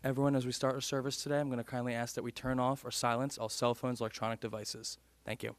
Everyone, as we start our service today, I'm going to kindly ask that we turn off or silence all cell phones, electronic devices. Thank you.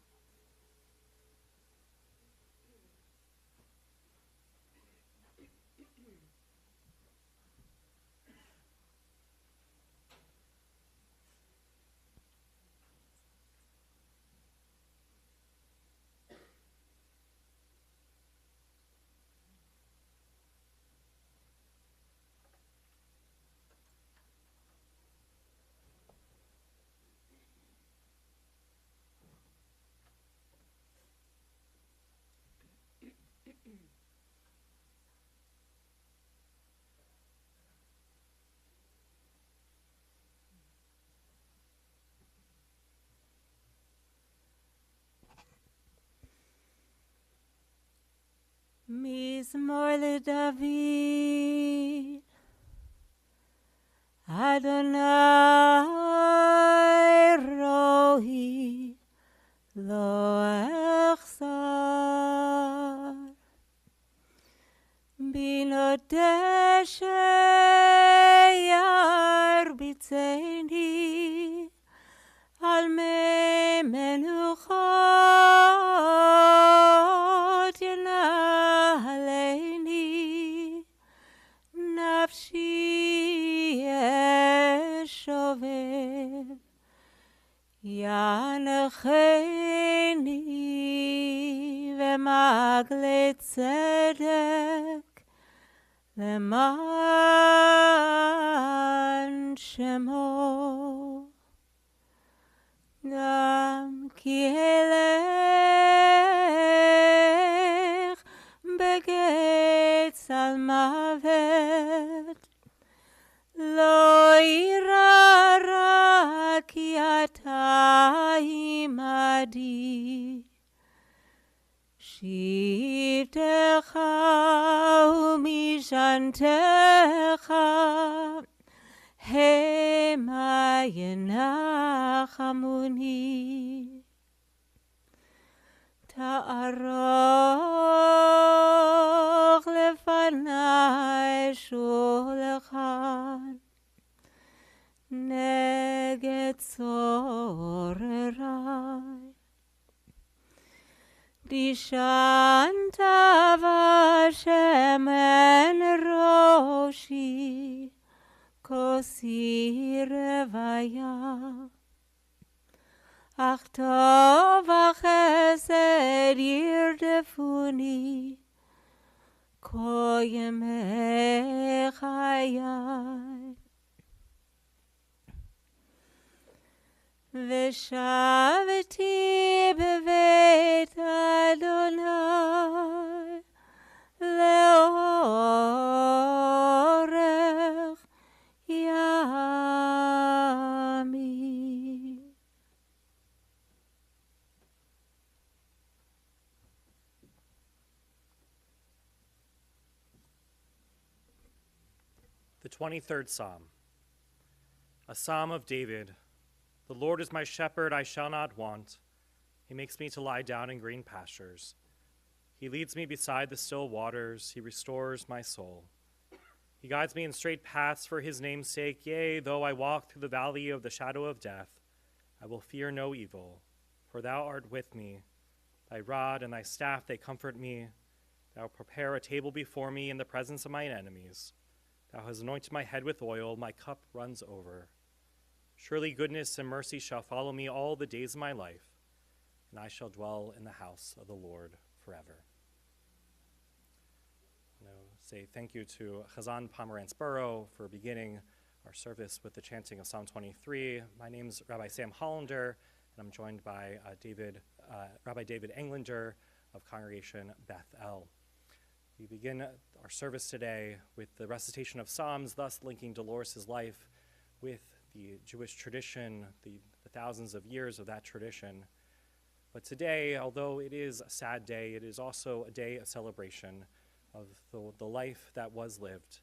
מזמור לדוד, אדוני רואי לא אחסר, בינו דשא ירביצני, על מי מנוחות ינהלני, נפשי אשובב, ינחני ומגלי צדק, למען שמו. גם כי אלך בגיא צל מוות, לא אירא רע כי אתה עמדי. שבטך ומשענתך המה ינחמוני. תערוך לפני שולחן נגד צורריי. דשנת בשמן ראשי, כוסי רוויה, אך טוב החסד ירדפוני כל ימי חיי. ושבתי בבית אדוני לאורך ימים. The 23rd Psalm, a psalm of David. The Lord is my shepherd, I shall not want. He makes me to lie down in green pastures. He leads me beside the still waters. He restores my soul. He guides me in straight paths for his name's sake. Yea, though I walk through the valley of the shadow of death, I will fear no evil, for thou art with me. Thy rod and thy staff, they comfort me. Thou prepare a table before me in the presence of mine enemies. Thou hast anointed my head with oil, my cup runs over. Surely goodness and mercy shall follow me all the days of my life, and I shall dwell in the house of the Lord forever. I want to say thank you to Chazan Pomerantz-Burrow for beginning our service with the chanting of Psalm 23. My name's Rabbi Sam Hollander, and I'm joined by Rabbi David Englander of Congregation Beth El. We begin our service today with the recitation of Psalms, thus linking Dolores' life with the Jewish tradition, the thousands of years of that tradition. But today, although it is a sad day, it is also a day of celebration of the life that was lived.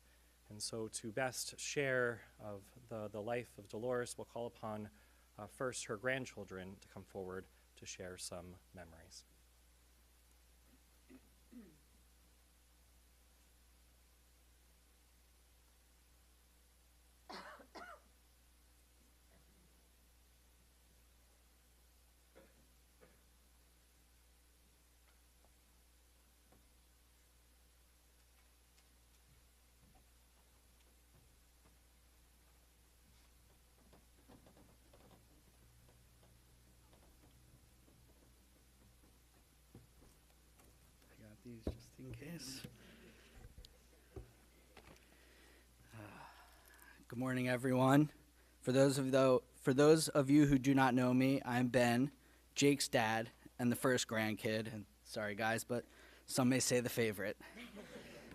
And so to best share of the life of Dolores, we'll call upon first her grandchildren to come forward to share some memories. these just in case. Good morning, everyone. For those of you who do not know me, I'm Ben, Jake's dad, and the first grandkid. And sorry, guys, but some may say the favorite.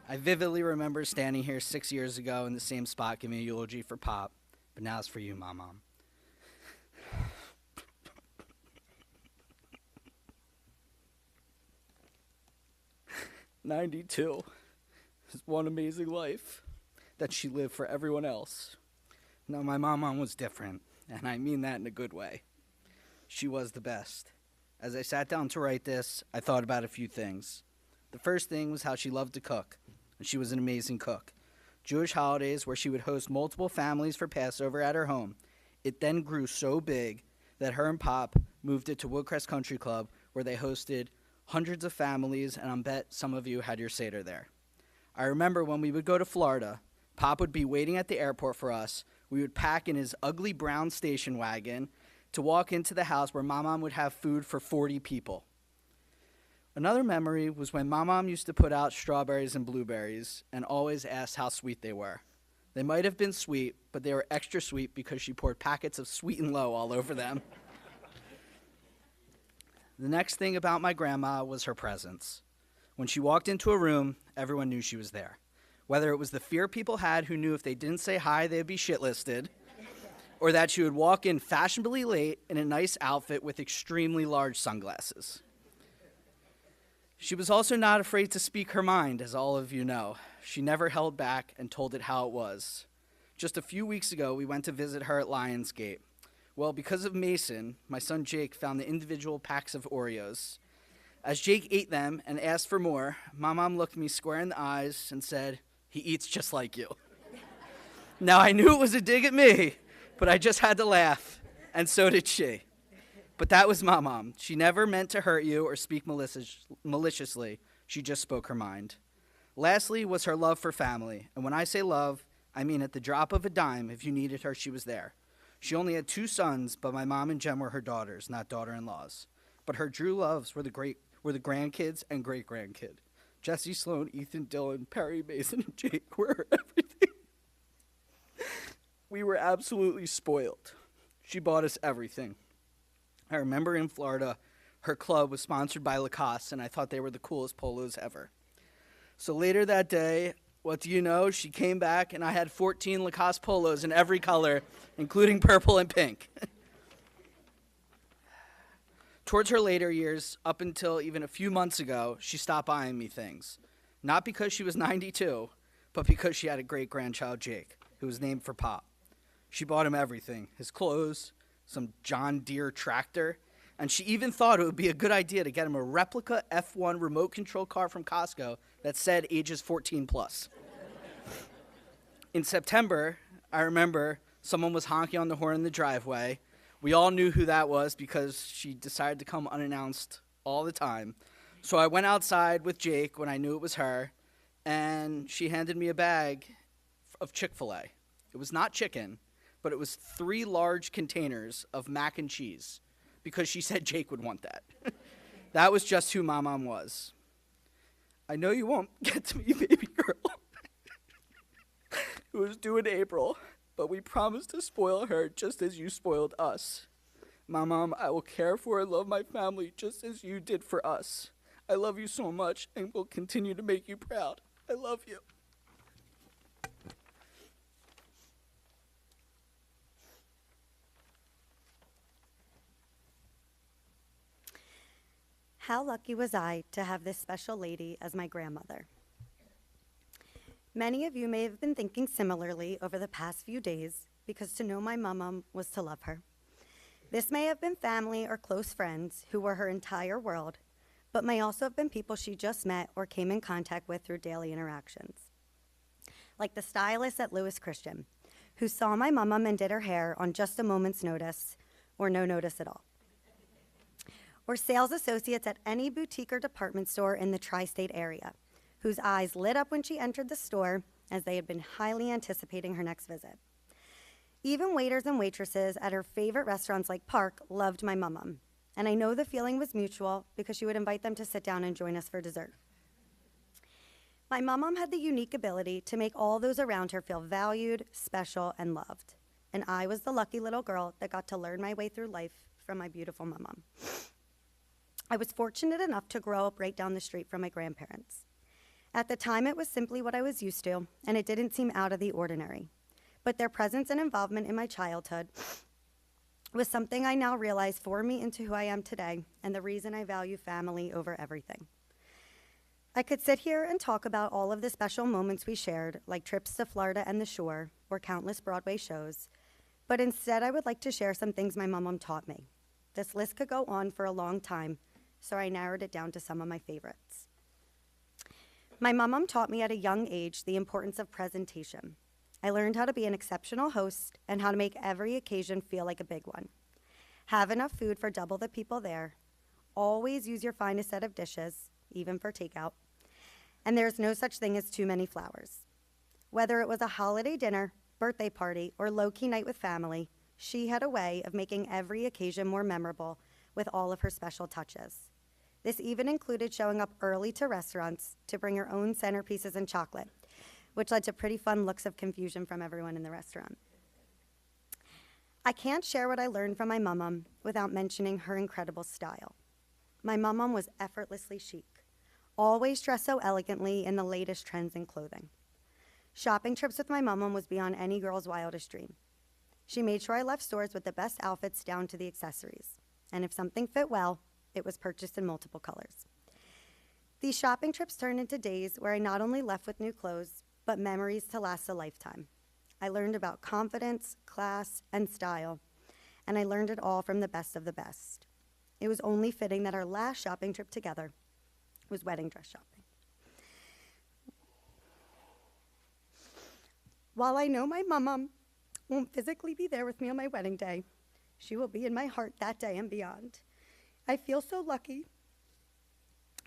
I vividly remember standing here 6 years ago in the same spot giving a eulogy for Pop, but now it's for you, Mom. 92 is one amazing life that she lived for everyone else. Now, my mom was different, and I mean that in a good way. She was the best. As I sat down to write this, I thought about a few things. The first thing was how she loved to cook, and she was an amazing cook. Jewish holidays where she would host multiple families for Passover at her home. It then grew so big that her and Pop moved it to Woodcrest Country Club, where they hosted hundreds of families, and I bet some of you had your Seder there. I remember when we would go to Florida, Pop would be waiting at the airport for us. We would pack in his ugly brown station wagon to walk into the house where Mom would have food for 40 people. Another memory was when Mom used to put out strawberries and blueberries and always asked how sweet they were. They might have been sweet, but they were extra sweet because she poured packets of Sweet and Low all over them. The next thing about my grandma was her presence. When she walked into a room, everyone knew she was there. Whether it was the fear people had who knew if they didn't say hi, they'd be shitlisted, or that she would walk in fashionably late in a nice outfit with extremely large sunglasses. She was also not afraid to speak her mind, as all of you know. She never held back and told it how it was. Just a few weeks ago, we went to visit her at Lionsgate. Well, because of Mason, my son Jake found the individual packs of Oreos. As Jake ate them and asked for more, my mom looked me square in the eyes and said, "He eats just like you." Now, I knew it was a dig at me, but I just had to laugh, and so did she. But that was my mom. She never meant to hurt you or speak maliciously. She just spoke her mind. Lastly was her love for family, and when I say love, I mean at the drop of a dime. If you needed her, she was there. She only had 2 sons, but my mom and Jem were her daughters, not daughter-in-laws. But her true loves were the grandkids and great-grandkid. Jesse, Sloan, Ethan, Dylan, Perry, Mason, and Jake were her everything. We were absolutely spoiled. She bought us everything. I remember in Florida, her club was sponsored by Lacoste, and I thought they were the coolest polos ever. So later that day, what do you know? She came back, and I had 14 Lacoste polos in every color, including purple and pink. Towards her later years, up until even a few months ago, she stopped buying me things. Not because she was 92, but because she had a great-grandchild, Jake, who was named for Pop. She bought him everything, his clothes, some John Deere tractor, and she even thought it would be a good idea to get him a replica F1 remote control car from Costco that said ages 14 plus. In September, I remember someone was honking on the horn in the driveway. We all knew who that was because she decided to come unannounced all the time. So I went outside with Jake when I knew it was her, and she handed me a bag of Chick-fil-A. It was not chicken, but it was 3 large containers of mac and cheese because she said Jake would want that. That was just who my mom was. I know you won't get to me, baby girl. It was due in April, but we promised to spoil her just as you spoiled us. My mom, I will care for and love my family just as you did for us. I love you so much and will continue to make you proud. I love you. How lucky was I to have this special lady as my grandmother? Many of you may have been thinking similarly over the past few days because to know my mama was to love her. This may have been family or close friends who were her entire world, but may also have been people she just met or came in contact with through daily interactions. Like the stylist at Lewis Christian, who saw my mama and did her hair on just a moment's notice or no notice at all. Or sales associates at any boutique or department store in the tri-state area, whose eyes lit up when she entered the store as they had been highly anticipating her next visit. Even waiters and waitresses at her favorite restaurants like Park loved my mama, and I know the feeling was mutual because she would invite them to sit down and join us for dessert. My mom had the unique ability to make all those around her feel valued, special, and loved. And I was the lucky little girl that got to learn my way through life from my beautiful mom. I was fortunate enough to grow up right down the street from my grandparents. At the time, it was simply what I was used to, and it didn't seem out of the ordinary. But their presence and involvement in my childhood was something I now realize formed me into who I am today, and the reason I value family over everything. I could sit here and talk about all of the special moments we shared, like trips to Florida and the shore, or countless Broadway shows, but instead I would like to share some things my mom taught me. This list could go on for a long time, so I narrowed it down to some of my favorites. My mom taught me at a young age the importance of presentation. I learned how to be an exceptional host and how to make every occasion feel like a big one. Have enough food for double the people there. Always use your finest set of dishes, even for takeout. And there's no such thing as too many flowers. Whether it was a holiday dinner, birthday party, or low-key night with family, she had a way of making every occasion more memorable with all of her special touches. This even included showing up early to restaurants to bring her own centerpieces and chocolate, which led to pretty fun looks of confusion from everyone in the restaurant. I can't share what I learned from my mom without mentioning her incredible style. My mom was effortlessly chic, always dressed so elegantly in the latest trends in clothing. Shopping trips with my mom was beyond any girl's wildest dream. She made sure I left stores with the best outfits down to the accessories. And if something fit well, it was purchased in multiple colors. These shopping trips turned into days where I not only left with new clothes, but memories to last a lifetime. I learned about confidence, class, and style, and I learned it all from the best of the best. It was only fitting that our last shopping trip together was wedding dress shopping. While I know my mom won't physically be there with me on my wedding day, she will be in my heart that day and beyond. I feel so lucky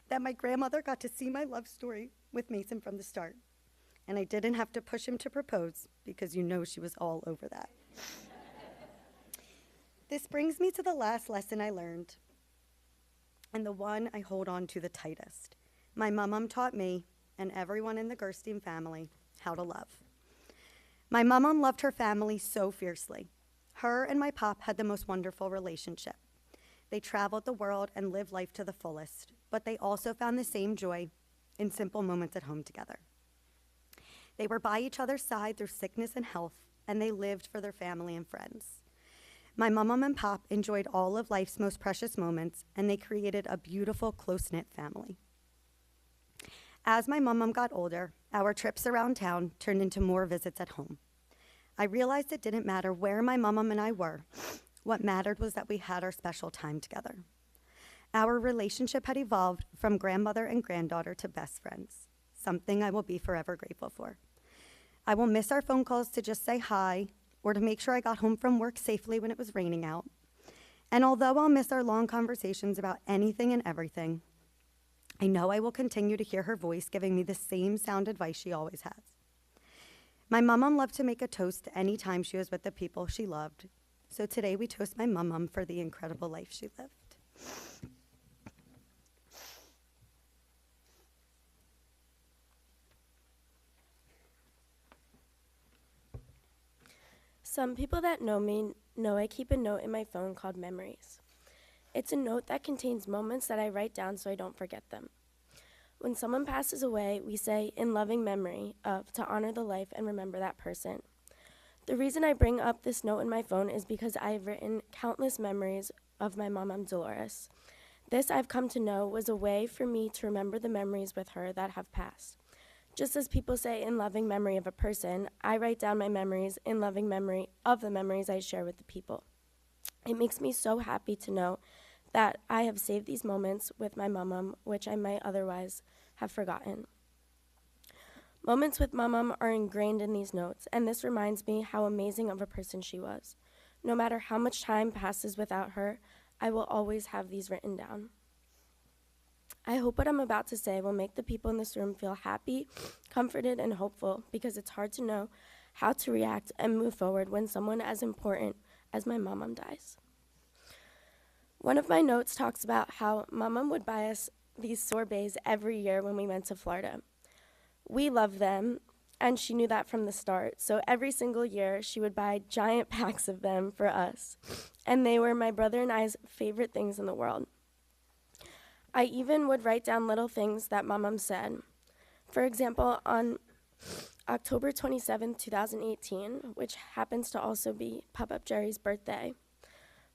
that my grandmother got to see my love story with Mason from the start, and I didn't have to push him to propose because you know she was all over that. This brings me to the last lesson I learned, and the one I hold on to the tightest. My mom taught me, and everyone in the Gerstein family, how to love. My mom loved her family so fiercely. Her and my pop had the most wonderful relationship. They traveled the world and lived life to the fullest, but they also found the same joy in simple moments at home together. They were by each other's side through sickness and health, and they lived for their family and friends. My mom and pop enjoyed all of life's most precious moments, and they created a beautiful, close-knit family. As my mom got older, our trips around town turned into more visits at home. I realized it didn't matter where my mom and I were. What mattered was that we had our special time together. Our relationship had evolved from grandmother and granddaughter to best friends, something I will be forever grateful for. I will miss our phone calls to just say hi or to make sure I got home from work safely when it was raining out. And although I'll miss our long conversations about anything and everything, I know I will continue to hear her voice giving me the same sound advice she always has. My mom loved to make a toast any time she was with the people she loved. So today we toast my mom for the incredible life she lived. Some people that know me know I keep a note in my phone called Memories. It's a note that contains moments that I write down so I don't forget them. When someone passes away, we say, in loving memory of, to honor the life and remember that person. The reason I bring up this note in my phone is because I have written countless memories of my mom, Delores. This, I've come to know, was a way for me to remember the memories with her that have passed. Just as people say in loving memory of a person, I write down my memories in loving memory of the memories I share with the people. It makes me so happy to know that I have saved these moments with my mom, which I might otherwise have forgotten. Moments with my mom are ingrained in these notes, and this reminds me how amazing of a person she was. No matter how much time passes without her, I will always have these written down. I hope what I'm about to say will make the people in this room feel happy, comforted, and hopeful, because it's hard to know how to react and move forward when someone as important as my mom dies. One of my notes talks about how my mom would buy us these sorbets every year when we went to Florida. We love them, and she knew that from the start. So every single year, she would buy giant packs of them for us. And they were my brother and I's favorite things in the world. I even would write down little things that my mom said. For example, on October 27, 2018, which happens to also be Pop-Up Jerry's birthday,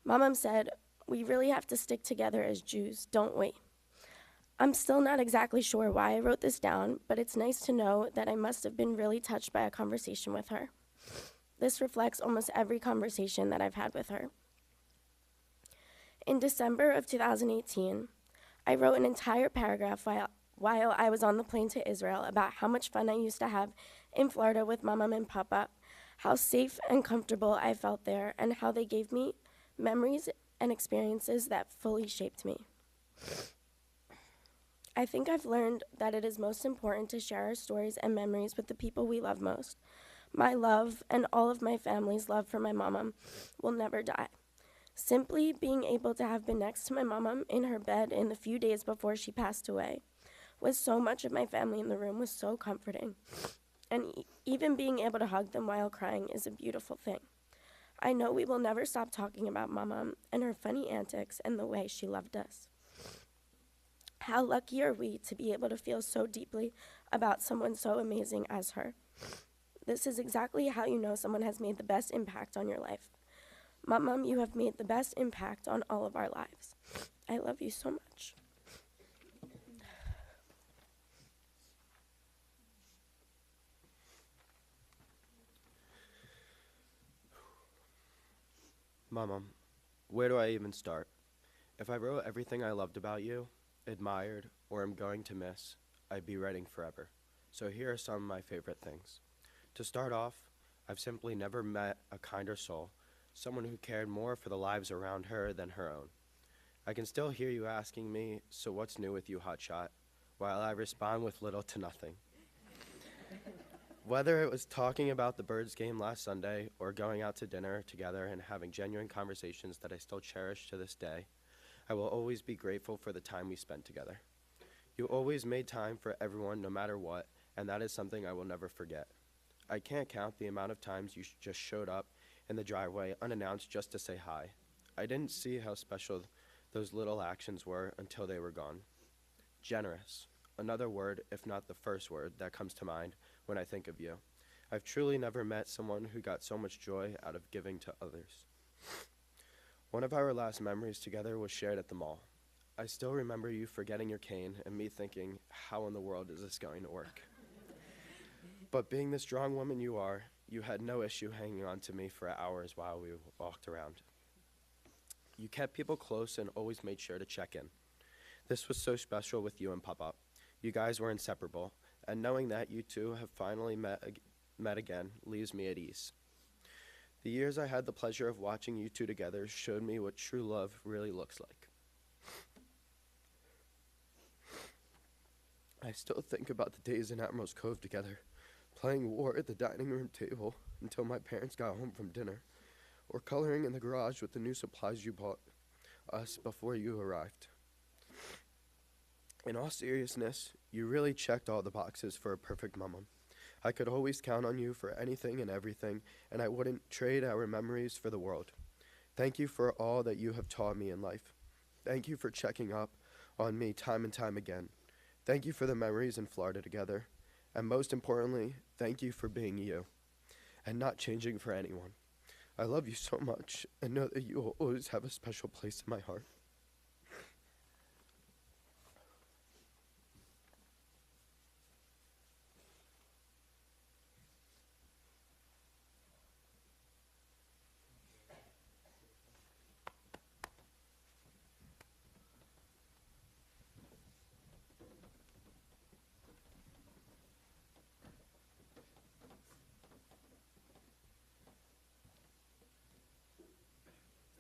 my mom said, "We really have to stick together as Jews, don't we?" I'm still not exactly sure why I wrote this down, but it's nice to know that I must have been really touched by a conversation with her. This reflects almost every conversation that I've had with her. In December of 2018, I wrote an entire paragraph while I was on the plane to Israel about how much fun I used to have in Florida with my mom and papa, how safe and comfortable I felt there, and how they gave me memories and experiences that fully shaped me. I think I've learned that it is most important to share our stories and memories with the people we love most. My love and all of my family's love for my mama will never die. Simply being able to have been next to my mama in her bed in the few days before she passed away, with so much of my family in the room, was so comforting. And even being able to hug them while crying is a beautiful thing. I know we will never stop talking about Mama and her funny antics and the way she loved us. How lucky are we to be able to feel so deeply about someone so amazing as her? This is exactly how you know someone has made the best impact on your life. Mom, you have made the best impact on all of our lives. I love you so much. Mama, where do I even start? If I wrote everything I loved about you, admired, or am going to miss, I'd be writing forever. So here are some of my favorite things. To start off, I've simply never met a kinder soul, someone who cared more for the lives around her than her own. I can still hear you asking me, "So what's new with you, hotshot?" while I respond with little to nothing. Whether it was talking about the Birds game last Sunday or going out to dinner together and having genuine conversations that I still cherish to this day, I will always be grateful for the time we spent together. You always made time for everyone no matter what, and that is something I will never forget. I can't count the amount of times you just showed up in the driveway unannounced just to say hi. I didn't see how special those little actions were until they were gone. Generous. Another word, if not the first word, that comes to mind when I think of you. I've truly never met someone who got so much joy out of giving to others. One of our last memories together was shared at the mall. I still remember you forgetting your cane and me thinking, how in the world is this going to work? But being the strong woman you are, you had no issue hanging on to me for hours while we walked around. You kept people close and always made sure to check in. This was so special with you and Papa. You guys were inseparable, and knowing that you two have finally met again leaves me at ease. The years I had the pleasure of watching you two together showed me what true love really looks like. I still think about the days in Admiral's Cove together, playing war at the dining room table until my parents got home from dinner, or coloring in the garage with the new supplies you bought us before you arrived. In all seriousness, you really checked all the boxes for a perfect mama. I could always count on you for anything and everything, and I wouldn't trade our memories for the world. Thank you for all that you have taught me in life. Thank you for checking up on me time and time again. Thank you for the memories in Florida together. And most importantly, thank you for being you and not changing for anyone. I love you so much and know that you will always have a special place in my heart.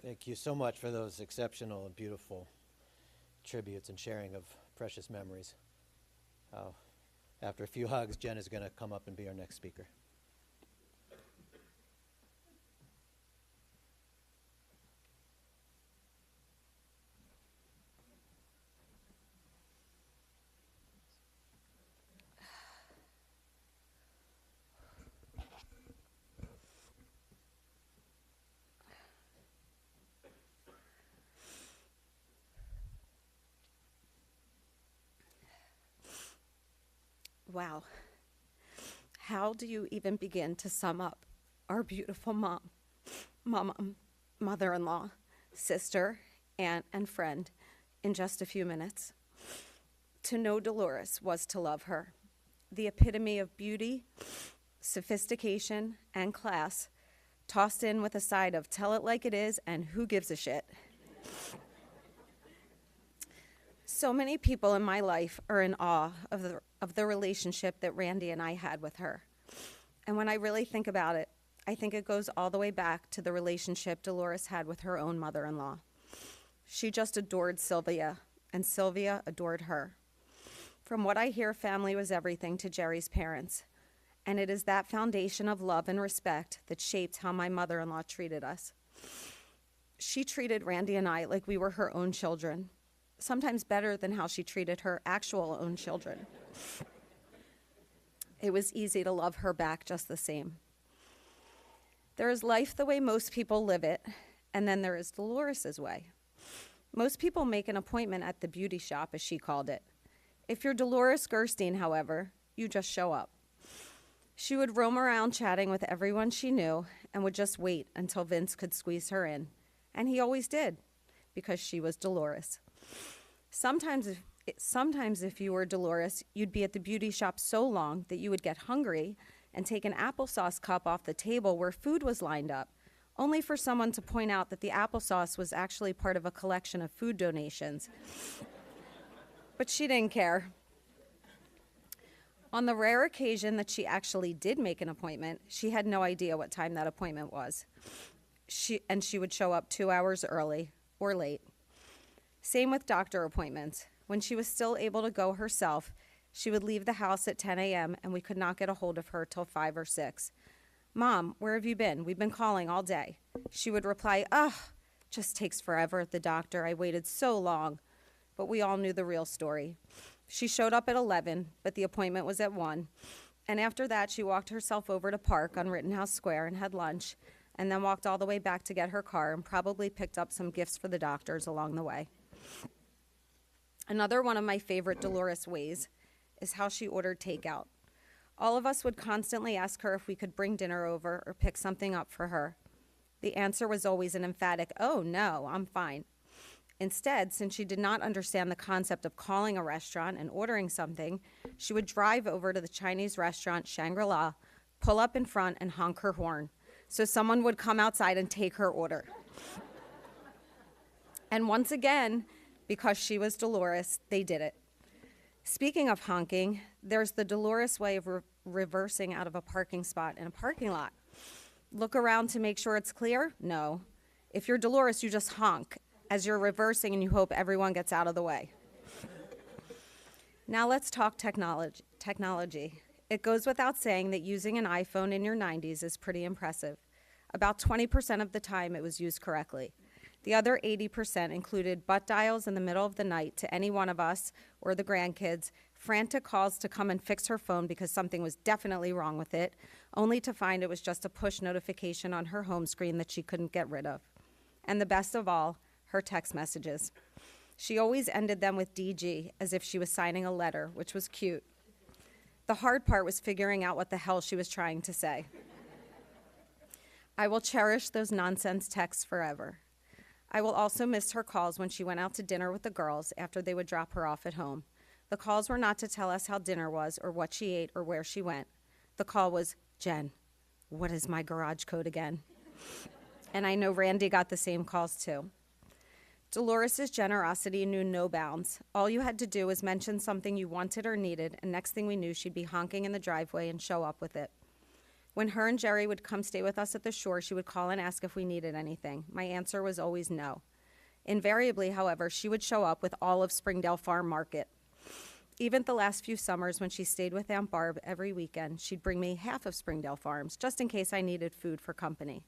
Thank you so much for those exceptional and beautiful tributes and sharing of precious memories. After a few hugs, Jen is going to come up and be our next speaker. Wow. How do you even begin to sum up our beautiful mother-in-law, sister, aunt, and friend in just a few minutes? To know Delores was to love her, the epitome of beauty, sophistication, and class, tossed in with a side of tell it like it is and who gives a shit. So many people in my life are in awe of the relationship that Randy and I had with her. And when I really think about it, I think it goes all the way back to the relationship Delores had with her own mother-in-law. She just adored Sylvia, and Sylvia adored her. From what I hear, family was everything to Jerry's parents. And it is that foundation of love and respect that shaped how my mother-in-law treated us. She treated Randy and I like we were her own children, sometimes better than how she treated her actual own children. It was easy to love her back just the same. There is life the way most people live it, and then there is Delores' way. Most people make an appointment at the beauty shop, as she called it. If you're Delores Gerstein, however, you just show up. She would roam around chatting with everyone she knew and would just wait until Vince could squeeze her in. And he always did, because she was Delores. Sometimes if you were Delores, you'd be at the beauty shop so long that you would get hungry and take an applesauce cup off the table where food was lined up, only for someone to point out that the applesauce was actually part of a collection of food donations. But she didn't care. On the rare occasion that she actually did make an appointment, she had no idea what time that appointment was. She would show up 2 hours early or late. Same with doctor appointments. When she was still able to go herself, she would leave the house at 10 a.m. and we could not get a hold of her till 5 or 6. "Mom, where have you been? We've been calling all day." She would reply, "Ugh, just takes forever at the doctor. I waited so long." But we all knew the real story. She showed up at 11, but the appointment was at 1. And after that, she walked herself over to Park on Rittenhouse Square and had lunch, and then walked all the way back to get her car and probably picked up some gifts for the doctors along the way. Another one of my favorite Delores ways is how she ordered takeout. All of us would constantly ask her if we could bring dinner over or pick something up for her. The answer was always an emphatic, "Oh, no, I'm fine." Instead, since she did not understand the concept of calling a restaurant and ordering something, she would drive over to the Chinese restaurant Shangri-La, pull up in front, and honk her horn, so someone would come outside and take her order. And once again, because she was Delores, they did it. Speaking of honking, there's the Delores way of reversing out of a parking spot in a parking lot. Look around to make sure it's clear? No. If you're Delores, you just honk as you're reversing and you hope everyone gets out of the way. Now let's talk technology. It goes without saying that using an iPhone in your 90s is pretty impressive. About 20% of the time it was used correctly. The other 80% included butt dials in the middle of the night to any one of us or the grandkids, frantic calls to come and fix her phone because something was definitely wrong with it, only to find it was just a push notification on her home screen that she couldn't get rid of. And the best of all, her text messages. She always ended them with DG, as if she was signing a letter, which was cute. The hard part was figuring out what the hell she was trying to say. I will cherish those nonsense texts forever. I will also miss her calls when she went out to dinner with the girls after they would drop her off at home. The calls were not to tell us how dinner was or what she ate or where she went. The call was, "Jen, what is my garage code again?" And I know Randy got the same calls too. Delores' generosity knew no bounds. All you had to do was mention something you wanted or needed, and next thing we knew, she'd be honking in the driveway and show up with it. When her and Jerry would come stay with us at the shore, she would call and ask if we needed anything. My answer was always no. Invariably, however, she would show up with all of Springdale Farm Market. Even the last few summers when she stayed with Aunt Barb every weekend, she'd bring me half of Springdale Farms, just in case I needed food for company.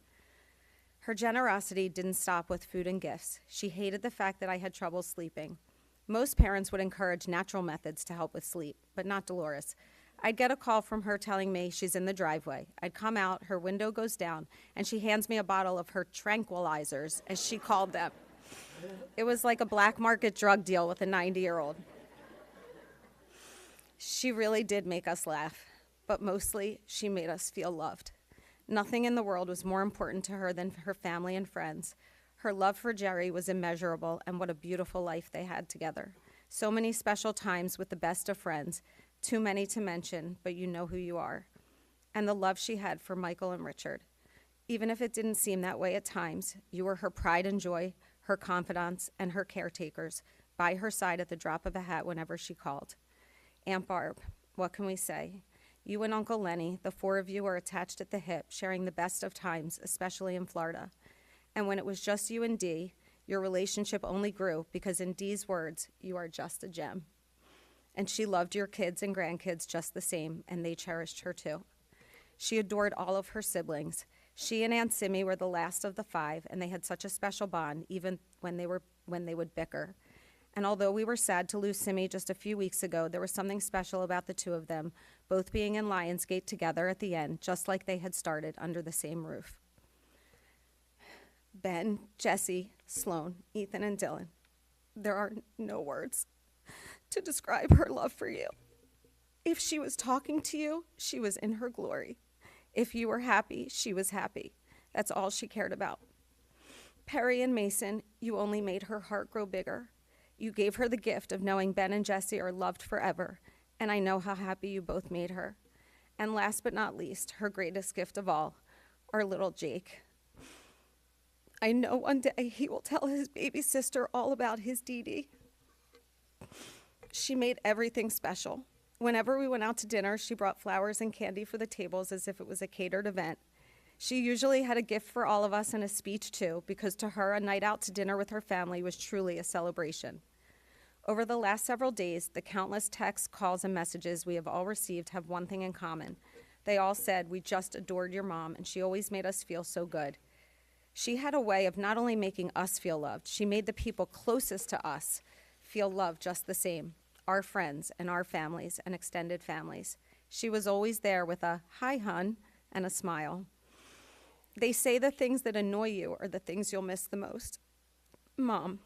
Her generosity didn't stop with food and gifts. She hated the fact that I had trouble sleeping. Most parents would encourage natural methods to help with sleep, but not Delores. I'd get a call from her telling me she's in the driveway. I'd come out, her window goes down, and she hands me a bottle of her tranquilizers, as she called them. It was like a black market drug deal with a 90-year-old. She really did make us laugh, but mostly she made us feel loved. Nothing in the world was more important to her than her family and friends. Her love for Jerry was immeasurable, and what a beautiful life they had together. So many special times with the best of friends, too many to mention, but you know who you are. And the love she had for Michael and Richard. Even if it didn't seem that way at times, you were her pride and joy, her confidants, and her caretakers, by her side at the drop of a hat whenever she called. Aunt Barb, what can we say? You and Uncle Lenny, the four of you are attached at the hip, sharing the best of times, especially in Florida. And when it was just you and Dee, your relationship only grew because in Dee's words, you are just a gem. And she loved your kids and grandkids just the same, and they cherished her too. She adored all of her siblings. She and Aunt Simmy were the last of the five, and they had such a special bond, even when they would bicker. And although we were sad to lose Simmy just a few weeks ago, there was something special about the two of them, both being in Lionsgate together at the end, just like they had started under the same roof. Ben, Jesse, Sloan, Ethan, and Dylan. There are no words to describe her love for you. If she was talking to you, she was in her glory. If you were happy, she was happy. That's all she cared about. Perry and Mason, you only made her heart grow bigger. You gave her the gift of knowing Ben and Jesse are loved forever, and I know how happy you both made her. And last but not least, her greatest gift of all, our little Jake. I know one day he will tell his baby sister all about his Dee Dee. She made everything special. Whenever we went out to dinner, she brought flowers and candy for the tables as if it was a catered event. She usually had a gift for all of us and a speech too, because to her, a night out to dinner with her family was truly a celebration. Over the last several days, the countless texts, calls, and messages we have all received have one thing in common. They all said, "We just adored your mom, and she always made us feel so good." She had a way of not only making us feel loved, she made the people closest to us feel loved just the same, our friends and our families and extended families. She was always there with a "Hi, hun," and a smile. They say the things that annoy you are the things you'll miss the most. Mom,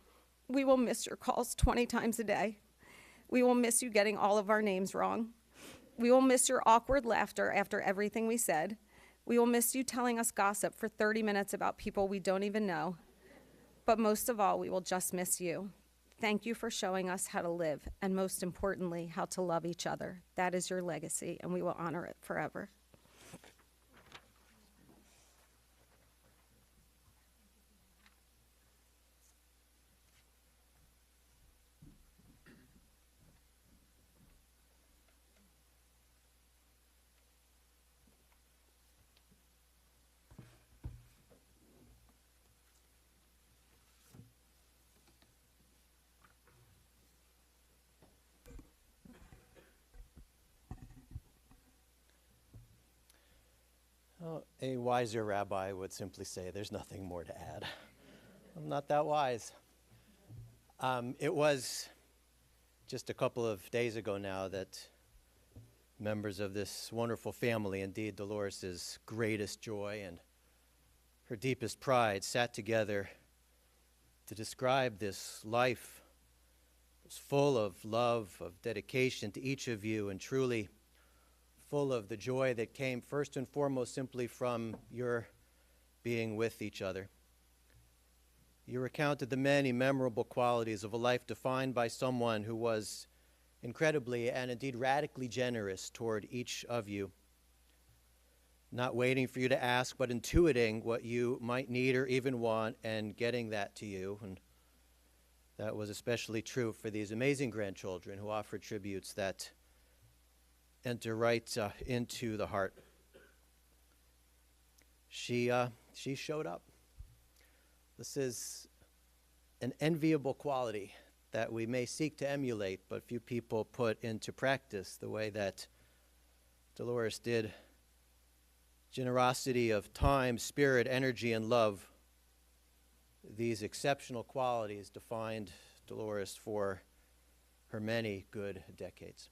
we will miss your calls 20 times a day. We will miss you getting all of our names wrong. We will miss your awkward laughter after everything we said. We will miss you telling us gossip for 30 minutes about people we don't even know. But most of all, we will just miss you. Thank you for showing us how to live, and most importantly, how to love each other. That is your legacy, and we will honor it forever. Oh, a wiser rabbi would simply say, there's nothing more to add. I'm not that wise. It was just a couple of days ago now that members of this wonderful family, indeed Dolores' greatest joy and her deepest pride, sat together to describe this life. It was full of love, of dedication to each of you, and truly full of the joy that came first and foremost simply from your being with each other. You recounted the many memorable qualities of a life defined by someone who was incredibly and indeed radically generous toward each of you, not waiting for you to ask, but intuiting what you might need or even want and getting that to you. And that was especially true for these amazing grandchildren who offered tributes that enter right into the heart. She showed up. This is an enviable quality that we may seek to emulate, but few people put into practice the way that Dolores did. Generosity of time, spirit, energy, and love. These exceptional qualities defined Dolores for her many good decades.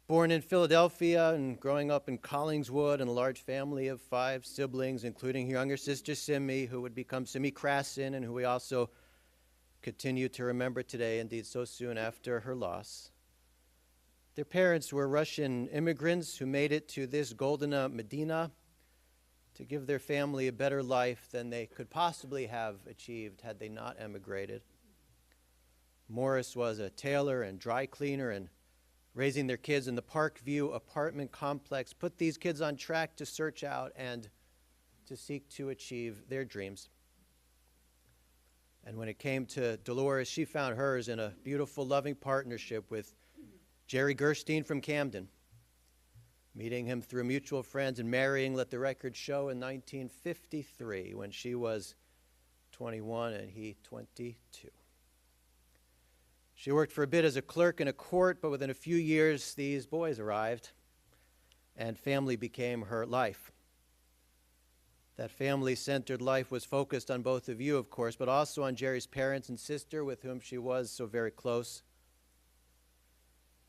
Born in Philadelphia and growing up in Collingswood in a large family of 5 siblings, including her younger sister Simmy, who would become Simmy Krassin, and who we also continue to remember today, indeed so soon after her loss. Their parents were Russian immigrants who made it to this Goldena Medina to give their family a better life than they could possibly have achieved had they not emigrated. Morris was a tailor and dry cleaner, and raising their kids in the Parkview apartment complex put these kids on track to search out and to seek to achieve their dreams. And when it came to Delores, she found hers in a beautiful, loving partnership with Jerry Gerstein from Camden, meeting him through mutual friends and marrying, let the record show, in 1953 when she was 21 and he 22. She worked for a bit as a clerk in a court, but within a few years, these boys arrived, and family became her life. That family-centered life was focused on both of you, of course, but also on Jerry's parents and sister, with whom she was so very close.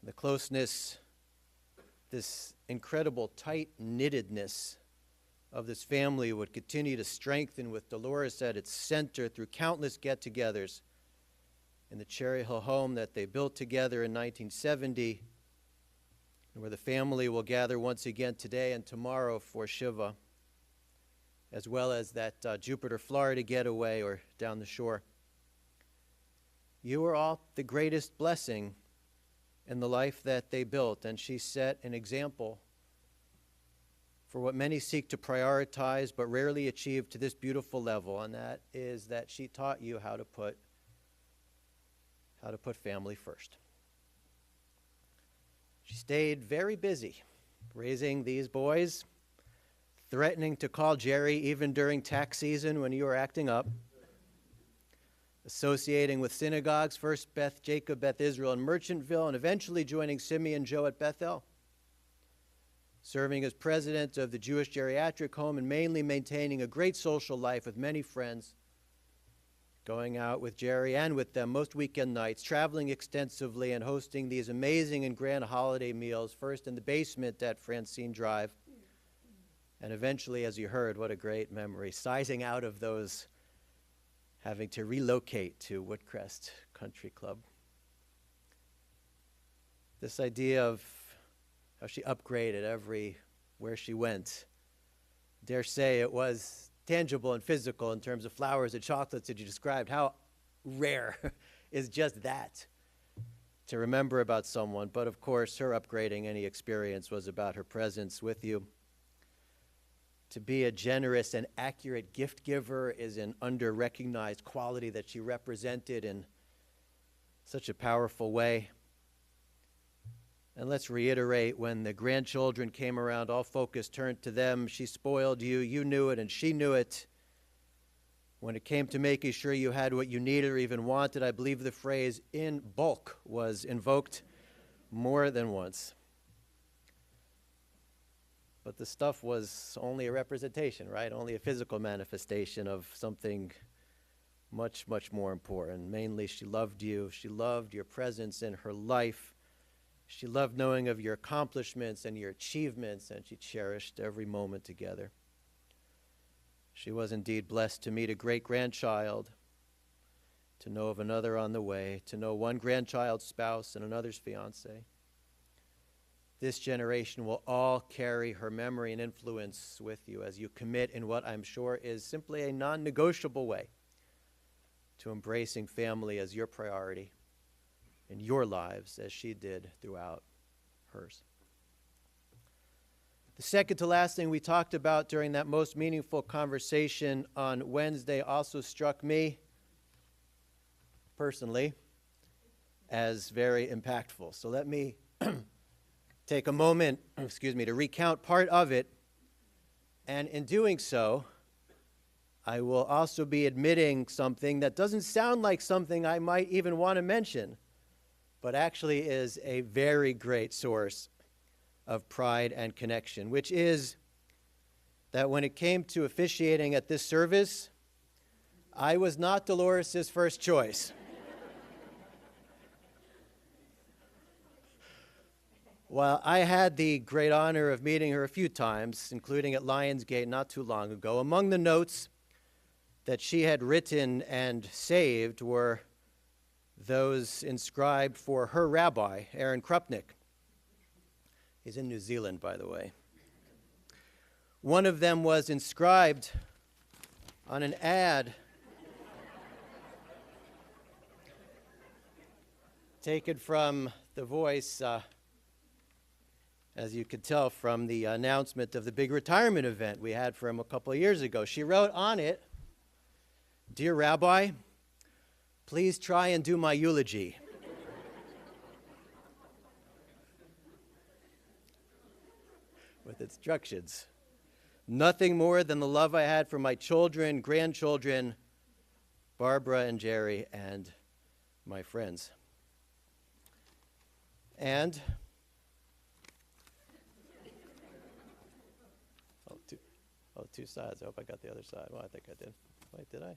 The closeness, this incredible tight-knittedness of this family would continue to strengthen with Delores at its center through countless get-togethers in the Cherry Hill home that they built together in 1970, and where the family will gather once again today and tomorrow for Shiva, as well as that Jupiter, Florida getaway or down the shore. You are all the greatest blessing in the life that they built, and she set an example for what many seek to prioritize but rarely achieve to this beautiful level, and that is that she taught you how to put family first. She stayed very busy raising these boys, threatening to call Jerry even during tax season when you were acting up, associating with synagogues, first Beth Jacob, Beth Israel in Merchantville, and eventually joining Simi and Joe at Bethel, serving as president of the Jewish Geriatric Home and mainly maintaining a great social life with many friends, going out with Jerry and with them most weekend nights, traveling extensively and hosting these amazing and grand holiday meals, first in the basement at Francine Drive, and eventually, as you heard, what a great memory, sizing out of those having to relocate to Woodcrest Country Club. This idea of how she upgraded everywhere she went. Dare say it was tangible and physical in terms of flowers and chocolates that you described. How rare is just that to remember about someone. But of course, her upgrading any experience was about her presence with you. To be a generous and accurate gift giver is an under-recognized quality that she represented in such a powerful way. And let's reiterate, when the grandchildren came around, all focus turned to them. She spoiled you, you knew it, and she knew it. When it came to making sure you had what you needed or even wanted, I believe the phrase "in bulk" was invoked more than once. But the stuff was only a representation, right? Only a physical manifestation of something much, much more important. Mainly, she loved you. She loved your presence in her life. She loved knowing of your accomplishments and your achievements, and she cherished every moment together. She was indeed blessed to meet a great-grandchild, to know of another on the way, to know one grandchild's spouse and another's fiancé. This generation will all carry her memory and influence with you as you commit in what I'm sure is simply a non-negotiable way to embracing family as your priority in your lives, as she did throughout hers. The second to last thing we talked about during that most meaningful conversation on Wednesday also struck me personally as very impactful. So let me take a moment, to recount part of it, and in doing so, I will also be admitting something that doesn't sound like something I might even want to mention, but actually is a very great source of pride and connection, which is that when it came to officiating at this service, I was not Delores' first choice. While I had the great honor of meeting her a few times, including at Lionsgate not too long ago, among the notes that she had written and saved were those inscribed for her rabbi, Aaron Krupnick, He's in New Zealand, by the way. One of them was inscribed on an ad taken from The Voice, as you could tell from the announcement of the big retirement event we had for him a couple of years ago. She wrote on it, "Dear Rabbi, please try and do my eulogy." With instructions. Nothing more than the love I had for my children, grandchildren, Barbara and Jerry, and my friends. And two sides. I hope I got the other side. Well, I think I did. Wait, did I?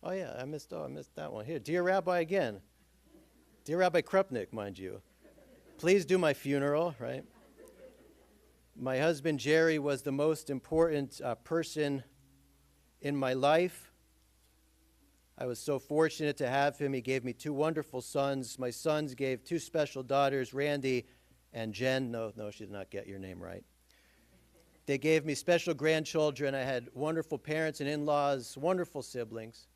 Oh yeah, I missed that one. Here, dear Rabbi again. Dear Rabbi Krupnik, mind you. Please do my funeral, right? My husband Jerry was the most important person in my life. I was so fortunate to have him. He gave me 2 wonderful sons. My sons gave 2 special daughters, Randy and Jen. No, she did not get your name right. They gave me special grandchildren. I had wonderful parents and in-laws, wonderful siblings.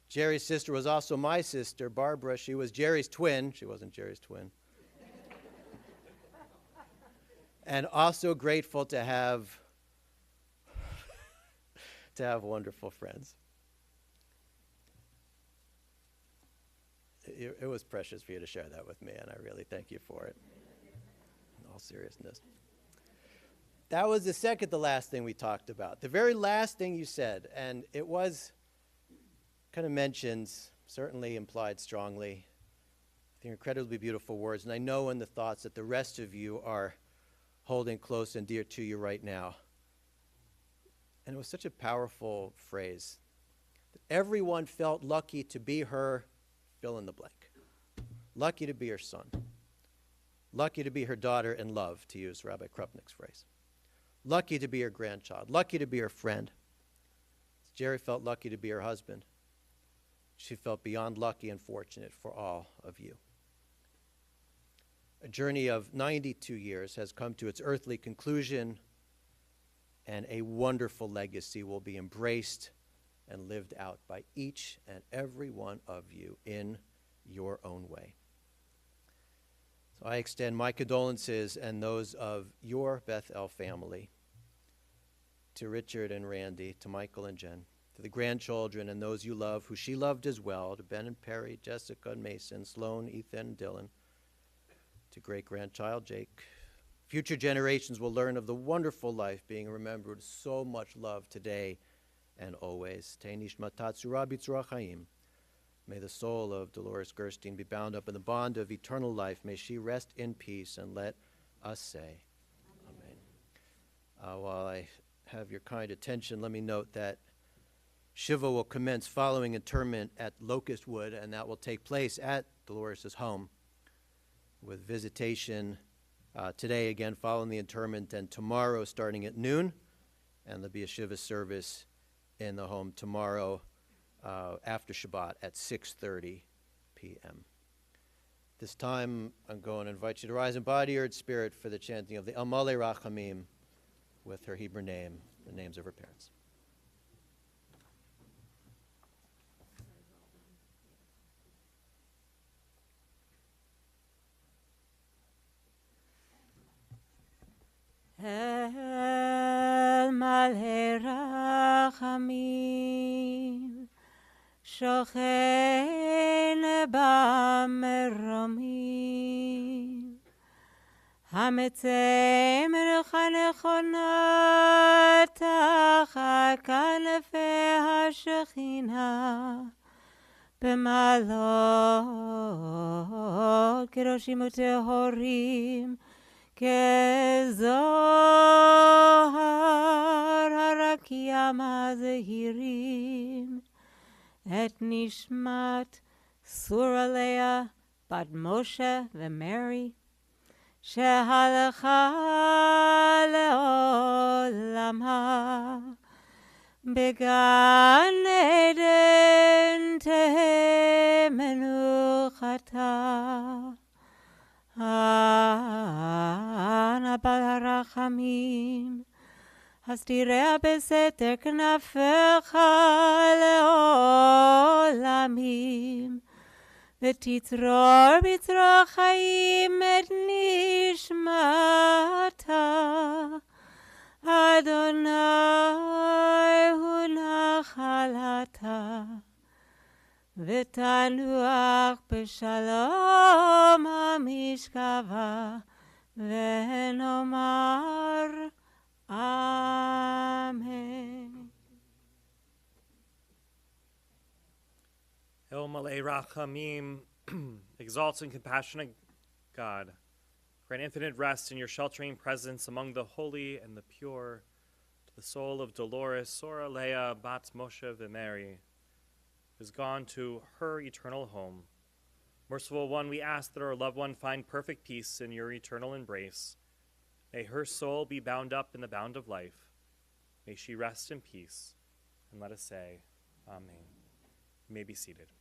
Jerry's sister was also my sister, Barbara. She was Jerry's twin. She wasn't Jerry's twin. And also grateful to have wonderful friends. It was precious for you to share that with me, and I really thank you for it, in all seriousness. That was the second to last thing we talked about. The very last thing you said, and it was kind of mentioned, certainly implied strongly, the incredibly beautiful words, and I know in the thoughts that the rest of you are holding close and dear to you right now. And it was such a powerful phrase. That everyone felt lucky to be her, fill in the blank. Lucky to be her son. Lucky to be her daughter in love, to use Rabbi Krupnik's phrase. Lucky to be her grandchild. Lucky to be her friend. Jerry felt lucky to be her husband. She felt beyond lucky and fortunate for all of you. A journey of 92 years has come to its earthly conclusion, and a wonderful legacy will be embraced and lived out by each and every one of you in your own way. So I extend my condolences and those of your Beth El family to Richard and Randy, to Michael and Jen, to the grandchildren and those you love, who she loved as well, to Ben and Perry, Jessica and Mason, Sloan, Ethan, and Dylan, to great-grandchild Jake. Future generations will learn of the wonderful life being remembered with so much love today and always. Tei nishmatat Tzura b'tzura chaim. May the soul of Delores Gerstein be bound up in the bond of eternal life. May she rest in peace, and let us say, Amen. While I have your kind attention, let me note that Shiva will commence following interment at Locust Wood, and that will take place at Dolores' home, with visitation today again following the interment, and tomorrow starting at noon, and there'll be a Shiva service in the home tomorrow after Shabbat at 6:30 p.m. This time, I'm going to invite you to rise in body or in spirit for the chanting of the Amalei Rachamim with her Hebrew name, the names of her parents. El Malei Rachamim Shochen B'Meromim Hametzei Menucha Nechona Tachat Kanefei HaShechina B'malot Kedoshim U'Tehorim Kezohar Harakia Mazehirim Et Nishmat Suralea Bat Moshe V'Mary Shehalcha Le'olama Began Eden Tehe Menuchata אנא בעל הרחמים, אז תראה בסתר כנפיך לעולמים, ותצרור בצרור חיים את נשמתה. אדוני הוא נחלתה, ותנוח בשלום המשכבה, ונאמר אמן. El Malay Rachamim, exalts and compassionate God, grant infinite rest in your sheltering presence among the holy and the pure, to the soul of Delores Sora Leah Bat Moshe Vimeri, who has gone to her eternal home. Merciful One, we ask that our loved one find perfect peace in your eternal embrace. May her soul be bound up in the bound of life. May she rest in peace. And let us say, Amen. You may be seated.